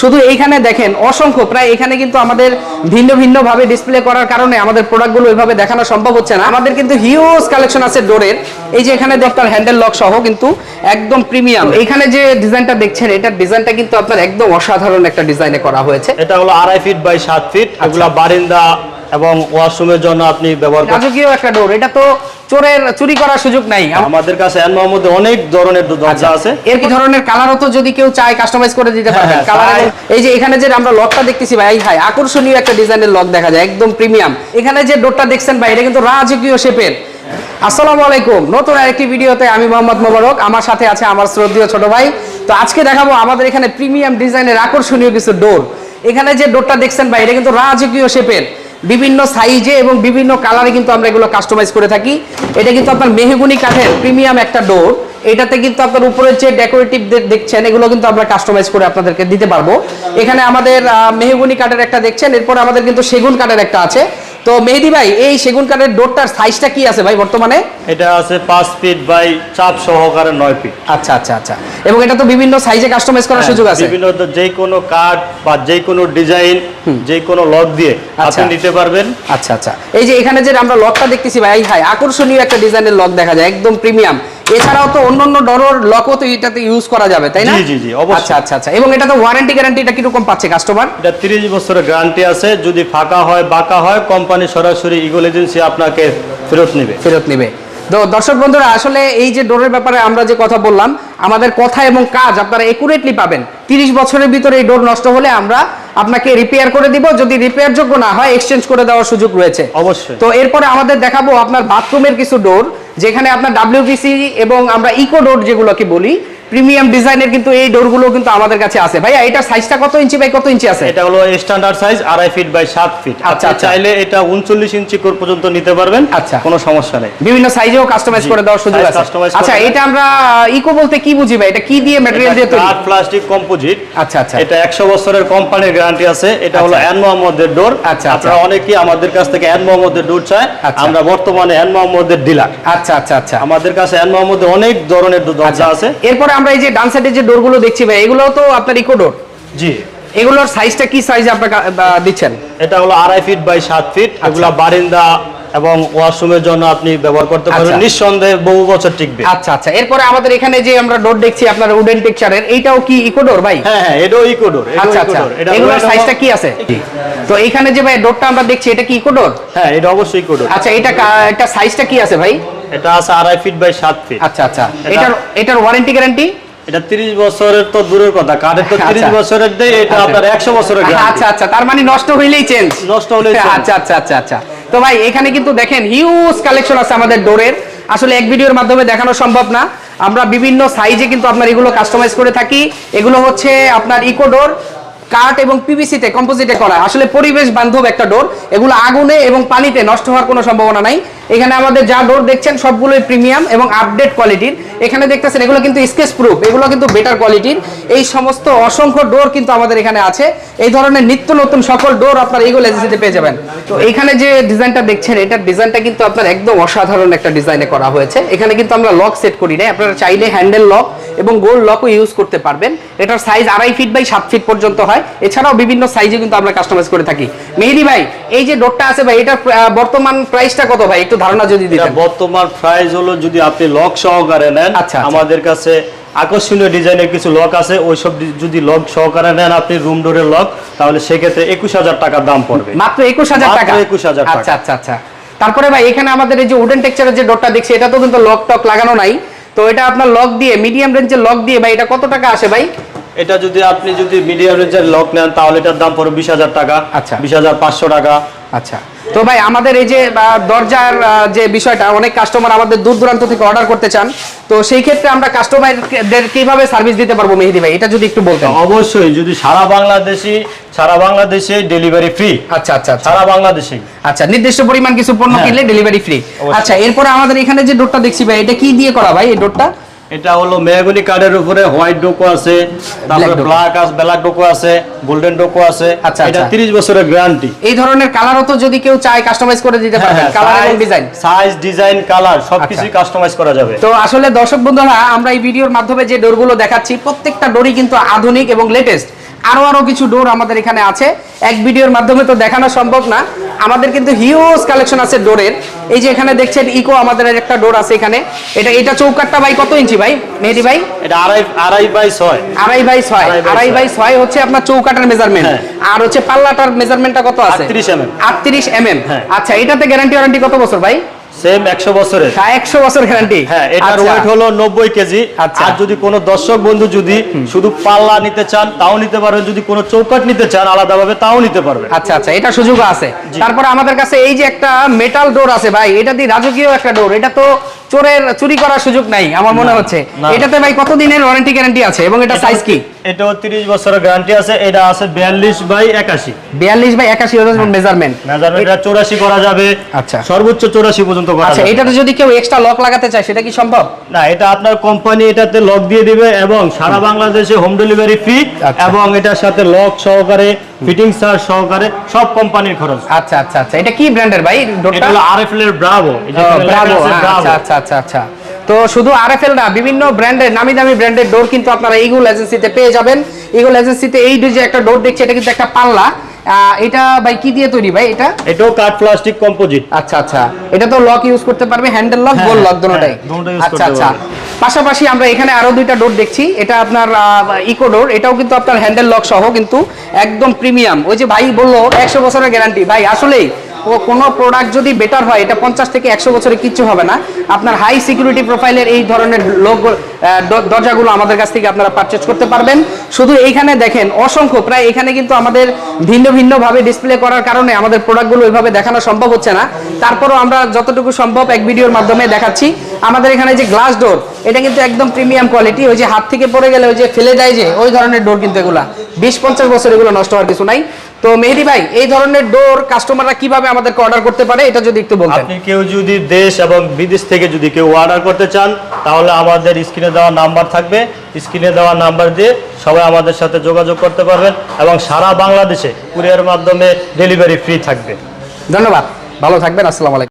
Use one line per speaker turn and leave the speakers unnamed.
শুধু এইখানে দেখেন অসংখ্য, প্রায় এখানে কিন্তু আমাদের ভিন্ন ভিন্ন ভাবে ডিসপ্লে করার কারণে আমাদের প্রোডাক্টগুলো ওইভাবে দেখানো সম্ভব হচ্ছে না। আমাদের কিন্তু হিউজ কালেকশন আছে ডোরের। এই যে এখানে আপনার হ্যান্ডেল লক সহ কিন্তু একদম প্রিমিয়াম। এখানে যে ডিজাইনটা দেখছেন, এটার ডিজাইনটা কিন্তু আপনার একদম অসাধারণ একটা ডিজাইনে করা হয়েছে।
এটা হলো 2.5 ফিট বাই 7 ফিট। এগুলা বারান্দা এবং ওয়াশরুমের জন্য আপনি ব্যবহার করতে
রাজকীয় একটা ডোর। এটা তো চুরি করার সুযোগ নাই।
আমাদের কাছে এনমার মধ্যে অনেক ধরনের দরজা আছে।
এর কি ধরনের কালারও তো যদি কেউ চায় কাস্টমাইজ করে দিতে পারবেন। কালার এই যে এখানে যে আমরা লকটা দেখতেছি ভাই, হাই আকর্ষণীয় একটা ডিজাইনের লক দেখা যায়, একদম প্রিমিয়াম। এখানে যে ডোরটা দেখছেন ভাই, এটা কিন্তু রাজকীয় শেপের। আসসালামু আলাইকুম, নতুন আরেকটি ভিডিওতে আমি মোহাম্মদ মোবারক, আমার সাথে আছে আমার শ্রদ্ধেয় ছোট ভাই। তো আজকে দেখাবো আমাদের এখানে প্রিমিয়াম ডিজাইনের আকর্ষণীয় কিছু ডোর। এখানে যে ডোরটা দেখছেন ভাই, এটা কিন্তু রাজকীয় শেপের, বিভিন্ন সাইজে এবং বিভিন্ন কালারে কিন্তু আমরা এগুলো কাস্টমাইজ করে থাকি। এটা কিন্তু আপনার মেহগনি কাঠের প্রিমিয়াম একটা ডোর। এটাতে কিন্তু আপনার উপরের যে ডেকোরেটিভ দেখছেন, এগুলো কিন্তু আমরা কাস্টমাইজ করে আপনাদেরকে দিতে পারবো। এখানে আমাদের মেহগনি কাঠের একটা দেখছেন, এরপর আমাদের কিন্তু সেগুন কাঠের একটা আছে। তো মেহেদি ভাই, এই সেগুন কাঠের ডোরটার সাইজটা কি আছে ভাই বর্তমানে?
এটা আছে 5 ফিট বাই চাপ সহকারে 9 ফিট।
আচ্ছা আচ্ছা আচ্ছা। এবং এটা তো বিভিন্ন সাইজে কাস্টমাইজ করার সুযোগ আছে।
বিভিন্ন যে কোনো কাঠ বা যে কোনো ডিজাইন, যে কোনো লক দিয়ে আপনি নিতে পারবেন।
আচ্ছা আচ্ছা। এই যে এখানে যে আমরা লকটা দেখতেছি ভাই, হাই আকর্ষণীয় একটা ডিজাইনের লক দেখা যায়, একদম প্রিমিয়াম। এছাড়াও তো অন্যান্য ডোর লকও তো এটাতে ইউজ করা যাবে, তাই না?
জি জি জি, অবশ্যই।
আচ্ছা আচ্ছা আচ্ছা। এবং এটা তো ওয়ারেন্টি গ্যারান্টিটা কিরকম পাচ্ছে কাস্টমার?
এটা 30 বছরের গ্যারান্টি আছে। যদি ফাঁকা হয় বাঁকা হয়, কোম্পানি সরাসরি ইগল এজেন্সি আপনাকে ফেরত নেবে।
তো দর্শক বন্ধুরা, আসলে এই যে ডোরের ব্যাপারে আমরা যে কথা বললাম, আমাদের কথা এবং কাজ আপনারা একুরেটলি পাবেন। 30 বছরের ভিতরে এই ডোর নষ্ট হলে আমরা আপনাকে রিপেয়ার করে দিব। যদি রিপেয়ার যোগ্য না হয়, এক্সচেঞ্জ করে দেওয়ার সুযোগ রয়েছে
অবশ্যই।
তো এরপরে আমাদের দেখাবো আপনার বাথরুমের কিছু ডোর, যেখানে আপনার WPC এবং আমরা ইকো ডোর যেগুলোকে বলি, প্রিমিয়াম ডিজাইনের কিন্তু এই ডোরগুলো কিন্তু আমাদের কাছে আছে। ভাইয়া এটার সাইজটা কত ইঞ্চি বাই কত ইঞ্চি আছে?
এটা হলো standard size 2.5 feet by 7 feet.
আচ্ছা,
আপনি চাইলে এটা 39 ইঞ্চি পর্যন্ত নিতে পারবেন।
আচ্ছা,
কোনো সমস্যা নেই।
বিভিন্ন সাইজেও কাস্টমাইজ করে দেওয়ার সুযোগ আছে। আচ্ছা, এটা আমরা ইকো বলতে কি বুঝি ভাই? এটা কি দিয়ে ম্যাটেরিয়াল দিয়ে তৈরি?
কাঠ প্লাস্টিক কম্পোজিট।
আচ্ছা আচ্ছা।
এটা 100 বছরের কোম্পানির গ্যারান্টি আছে। এটা হলো এন মোহাম্মদের ডোর।
আচ্ছা,
আপনারা অনেকেই আমাদের কাছ থেকে এন মোহাম্মদের ডোর চায়। আমরা বর্তমানে এন মোহাম্মদের ডিলার।
আচ্ছা আচ্ছা আচ্ছা।
আমাদের কাছে এন মোহাম্মদের অনেক ধরনের দরজা আছে।
এরপরে আমরা এই যে ডান সাইডে যে ডোরগুলো দেখছি ভাই, এগুলো তো আপনার ইকো ডোর।
জি।
এগুলোর সাইজটা কি সাইজ আপনারা দিচ্ছেন?
এটা হলো 2.5 ফিট বাই 7 ফিট। এগুলা বারান্দা এবং ওয়াশরুমের জন্য আপনি ব্যবহার করতে পারবেন। নিঃসন্দেহে বহু বছর টিকবে।
আচ্ছা আচ্ছা। এরপরে আমাদের এখানে যে আমরা ডোর দেখছি আপনার উডেন টেক্সচারের, এইটাও কি ইকো ডোর ভাই?
হ্যাঁ হ্যাঁ, এটাও ইকো ডোর।
আচ্ছা আচ্ছা। এগুলোর সাইজটা কি আছে? তো এখানে যে ভাই ডোরটা আমরা দেখছি, এটা কি ইকো ডোর?
হ্যাঁ, এটা অবশ্যই ইকো ডোর।
আচ্ছা, এটা সাইজটা কি আছে ভাই?
এটা আছে 2.5 ফিট বাই 7 ফিট।
আচ্ছা আচ্ছা। এটার ওয়ারেন্টি গ্যারান্টি?
এটা 30 বছরের তো দূরের কথা, কাঠের তো 30 বছরের দেয়, এটা আপনার 100 বছরের গ্যারান্টি।
আচ্ছা আচ্ছা। তার মানে নষ্ট হইলেই চেঞ্জ।
নষ্ট হলেই চেঞ্জ।
আচ্ছা আচ্ছা আচ্ছা আচ্ছা। তো ভাই এখানে কিন্তু দেখেন হিউজ কালেকশন আছে আমাদের ডোরের। আসলে এক ভিডিওর মাধ্যমে দেখানো সম্ভব না। আমরা বিভিন্ন সাইজে কিন্তু আপনার এগুলো কাস্টমাইজ করে থাকি। এগুলো হচ্ছে আপনার ইকো ডোর, কাঠ এবং পিভিসিতে কম্পোজিটে করা, আসলে পরিবেশ বান্ধব একটা ডোর। এগুলো আগুনে এবং পানিতে নষ্ট হওয়ার কোনো সম্ভাবনা নাই। এখানে আমাদের যা ডোর দেখছেন সবগুলোই প্রিমিয়াম এবং আপডেট কোয়ালিটির। এখানে দেখতেছেন এগুলো কিন্তু স্কেচ প্রুফ, এগুলো কিন্তু বেটার কোয়ালিটির। এই সমস্ত অসংখ্য ডোর কিন্তু আমাদের এখানে আছে। এই ধরনের নিত্য নতুন সকল ডোর আপনার ইগল এজেন্সিতে পেয়ে যাবেন। তো এখানে যে ডিজাইনটা দেখছেন, এটার ডিজাইনটা কিন্তু আপনার একদম অসাধারণ একটা ডিজাইনে করা হয়েছে। এখানে কিন্তু আমরা লক সেট করি না, আপনারা চাইলে হ্যান্ডেল লক এবং গোল্ড লকও ইউজ করতে পারবেন। এটার সাইজ 2.5 ফিট বাই 7 ফিট পর্যন্ত হয়। এছাড়াও বিভিন্ন সাইজে কিন্তু আমরা কাস্টমাইজ করে থাকি। মেহেদি ভাই, এই যে ডোরটা আছে ভাই, এটার বর্তমান প্রাইসটা কত ভাই? একটু ধারণা যদি দিতেন।
বর্তমান প্রাইস হলো, যদি আপনি লক সহকারে নেন, আমাদের কাছে আকর্ষণীয় ডিজাইনের কিছু লক আছে, ওইসব যদি লক সহকারে নেন আপনি রুম ডোরের লক, তাহলে সেক্ষেত্রে 21,000 টাকার দাম পড়বে।
মাত্র 21,000 টাকা?
21,000 টাকা।
আচ্ছা আচ্ছা আচ্ছা। তারপরে ভাই এখানে আমাদের এই যে উডেন টেক্সচারের যে ডোরটা দেখছি, এটা তো কিন্তু লক টক লাগানো নাই। তো এটা আপনার লক দিয়ে, মিডিয়াম রেঞ্জের লক দিয়ে ভাই, এটা কত টাকা আসে ভাই?
এটা যদি আপনি মিডিয়াম রেঞ্জের লক নেন, তাহলে এটার দাম পড়বে 20,000 টাকা।
আচ্ছা।
20,500 টাকা।
আচ্ছা। তো ভাই আমাদের এই যে দরজার যে বিষয়টা, অনেক কাস্টমার আমাদের দূর দূরান্ত থেকে অর্ডার করতে চান, তো সেই ক্ষেত্রে আমরা কাস্টমারদের কিভাবে সার্ভিস দিতে পারবো মেহেদি ভাই, এটা যদি একটু বলতেন।
অবশ্যই, যদি সারা বাংলাদেশে ডেলিভারি ফ্রি।
আচ্ছা আচ্ছা।
সারা বাংলাদেশে।
আচ্ছা, নির্দিষ্ট পরিমাণ কিছু পণ্য কিনলে ডেলিভারি ফ্রি। আচ্ছা, এরপরে আমাদের এখানে যে ডোরটা দেখছি ভাই, এটা কি দিয়ে করা ভাই এই ডোরটা?
এটা হলো মেহগনি কাঠের উপরে হোয়াইট ডোকো আছে, তারপরে ব্ল্যাক ডোকো আছে, গোল্ডেন ডোকো আছে।
আচ্ছা,
এটা 30 বছরের গ্যারান্টি।
এই ধরনের কালারও তো যদি কেউ চায় কাস্টমাইজ করে দিতে পারবেন, কালার এবং ডিজাইন,
সাইজ, ডিজাইন, কালার সবকিছু কাস্টমাইজ করা যাবে।
তো আসলে দর্শক বন্ধুরা, আমরা এই ভিডিওর মাধ্যমে যে ডোরগুলো দেখাচ্ছি, প্রত্যেকটা ডোরই কিন্তু আধুনিক এবং লেটেস্ট। আরো কিছু ডোর আমাদের এখানে আছে, এক ভিডিওর মাধ্যমে তো দেখানো সম্ভব না। আমাদের কিন্তু হিউজ কালেকশন আছে ডোরের। এই যে এখানে দেখছেন ইকো আমাদের একটা ডোর আছে এখানে। এটা চৌকাটটা ভাই কত ইঞ্চি ভাই মেহেদী ভাই?
এটা আড়াই বাই 6।
আড়াই বাই 6 হচ্ছে আপনার চৌকাটার মেজারমেন্ট। আর হচ্ছে পাল্লাটার মেজারমেন্টটা কত আছে? 38 mm। আচ্ছা, এটাতে গ্যারান্টি ওয়ারেন্টি কত বছর ভাই?
সেম 100 বছরের।
100 বছর গ্যারান্টি।
হ্যাঁ, এটার ওয়েট হলো 90 কেজি। আর যদি কোনো দর্শক বন্ধু যদি শুধু পাল্লা নিতে চান তাও নিতে পারবে, যদি কোনো চৌকাট নিতে চান আলাদাভাবে তাও নিতে পারবে।
আচ্ছা, এটা সুযোগ আছে। তারপর আমাদের কাছে এই যে একটা মেটাল ডোর আছে ভাই, এটা দিয়ে রাজকীয় একটা ডোর। এটা তো চুরি করার সুযোগ নাই আমার মনে হচ্ছে। এটাতে ভাই কত দিনের ওয়ারেন্টি গ্যারান্টি আছে এবং এটা সাইজ কি?
এটাও 30 বছরের গ্যারান্টি আছে। এটা আছে 42 বাই 81।
42 by 81 measurement.
এটা 84 করা যাবে।
আচ্ছা,
সর্বোচ্চ 84 পর্যন্ত করা যাবে।
আচ্ছা, এটাতে যদি কেউ এক্সট্রা লক লাগাতে চায় সেটা কি সম্ভব?
না, এটা আপনার কোম্পানি এটাতে লক দিয়ে দিবে এবং সারা বাংলাদেশে হোম ডেলিভারি ফ্রি, এবং এটার সাথে লক সহকারে ফিটিং চার্জ সহকারে সব কোম্পানির খরচ।
আচ্ছা, এটা কি ব্র্যান্ডের ভাই ডোরটা?
এটা হলো আরএফএল এর ব্রাভো।
ব্রাভো। আচ্ছা। তো শুধু আরএফএল না, বিভিন্ন ব্র্যান্ডের নামি দামি ব্র্যান্ডের ডোর কিন্তু আপনারা ইগল এজেন্সিতে পেয়ে যাবেন। ইগল এজেন্সিতে এই যে একটা ডোর দেখছি, এটা কিন্তু একটা পাল্লা। এটা ভাই কি দিয়ে তৈরি ভাই? এটাও
কাঠ প্লাস্টিক কম্পোজিট।
আচ্ছা, এটা তো লক ইউজ করতে পারবে, হ্যান্ডেল লক, গোল লক দুটোটাই। আচ্ছা। পাশাপাশি আমরা এখানে আরো দুইটা ডোর দেখছি। এটা আপনার ইকো ডোর। এটাও কিন্তু আপনার হ্যান্ডেল লক সহ, কিন্তু একদম প্রিমিয়াম। ওই যে ভাই বললো 100 বছরের গ্যারান্টি, ভাই আসলেই কোনো প্রোডাক্ট যদি বেটার হয় এটা 50 থেকে 100 বছরে কিচ্ছু হবে না। আপনার হাই সিকিউরিটি প্রোফাইলের এই ধরনের দরজাগুলো আমাদের কাছ থেকে আপনারা পারচেজ করতে পারবেন। শুধু এইখানে দেখেন অসংখ্য, প্রায় এখানে কিন্তু আমাদের ভিন্ন ভাবে ডিসপ্লে করার কারণে আমাদের প্রোডাক্টগুলো ওইভাবে দেখানো সম্ভব হচ্ছে না। তারপরও আমরা যতটুকু সম্ভব এক ভিডিওর মাধ্যমে দেখাচ্ছি। আমাদের এখানে যে গ্লাস ডোর, এটা কিন্তু একদম প্রিমিয়াম কোয়ালিটি। ওই যে হাত থেকে পড়ে গেলে ওই যে ফেলে দেয় যে ওই ধরনের ডোর কিন্তু এগুলা 20-50 বছর এগুলো নষ্ট হওয়ার কিছু নাই। তো মেহেদী ভাই, এই ধরনের ডোর কাস্টমাররা কিভাবে আমাদেরকে অর্ডার করতে পারে এটা যদি একটু বলতেন।
আপনি কেউ যদি দেশ এবং বিদেশ থেকে যদি কেউ অর্ডার করতে চান তাহলে আমাদের স্ক্রিনে দেওয়া নাম্বার থাকবে, স্ক্রিনে দেওয়া নাম্বার দিয়ে সবাই আমাদের সাথে যোগাযোগ করতে পারবেন এবং সারা বাংলাদেশে কুরিয়ার মাধ্যমে ডেলিভারি ফ্রি থাকবে।
ধন্যবাদ, ভালো থাকবেন, আসসালামু আলাইকুম।